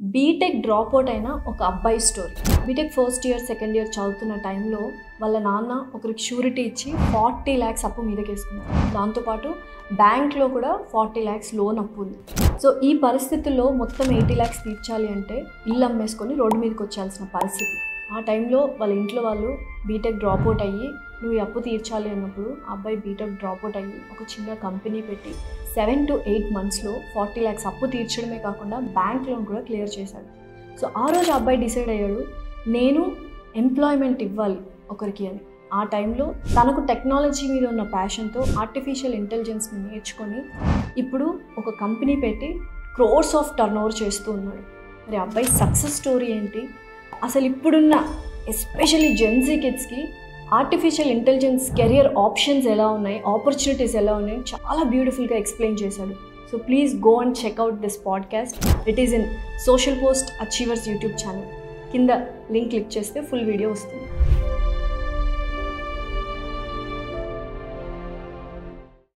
BTech drop out అయిన ఒక అబ్బాయి story. BTech first year second year చదువుతున్న టైంలో వాళ్ళ నాన్న ఒకరికి షూరిటీ ఇచ్చి 40 lakhs అప్పు మీదకేసుకున్నారు. దాంతోపాటు బ్యాంక్లో కూడా 40 lakhs లోన్ అప్పు ఉంది. సో ఈ పరిస్థితుల్లో మొత్తం 80 lakhs తీర్చాలి అంటే ఇల్లు అమ్మేసుకొని రోడ్డు మీదకి వచ్చాల్సిన పరిస్థితి. ఆ టైంలో వాళ్ళ ఇంట్లో వాళ్ళు బీటెక్ డ్రాప్ అవుట్ అయ్యి నువ్వు ఈ అప్పు తీర్చాలి అన్నప్పుడు ఆ అబ్బాయి బీటెక్ డ్రాప్ అవుట్ అయ్యి ఒక చిన్న కంపెనీ పెట్టి 7 to 8 monthsలో 40 lakhs అప్పు తీర్చడమే కాకుండా బ్యాంక్ లోన్ కూడా క్లియర్ చేశాడు. సో ఆ రోజు ఆ అబ్బాయి డిసైడ్ అయ్యాడు, నేను ఎంప్లాయ్మెంట్ ఇవ్వాలి ఒకరికి అని. ఆ టైంలో తనకు టెక్నాలజీ మీద ఉన్న ప్యాషన్తో ఆర్టిఫిషియల్ ఇంటెలిజెన్స్ని నేర్చుకొని ఇప్పుడు ఒక కంపెనీ పెట్టి క్రోర్స్ ఆఫ్ టర్న్ ఓవర్ చేస్తూ ఉన్నాడు. మరి అబ్బాయి సక్సెస్ స్టోరీ ఏంటి, అసలు ఇప్పుడున్న ఎస్పెషల్లీ జెన్జీ కిడ్స్కి ఆర్టిఫిషియల్ ఇంటెలిజెన్స్ కెరియర్ ఆప్షన్స్ ఎలా ఉన్నాయి, ఆపర్చునిటీస్ ఎలా ఉన్నాయి చాలా బ్యూటిఫుల్గా ఎక్స్ప్లెయిన్ చేశాడు. So please go and check out this podcast. It is in social post achievers YouTube channel. కింద లింక్ క్లిక్ చేస్తే ఫుల్ వీడియో వస్తుంది.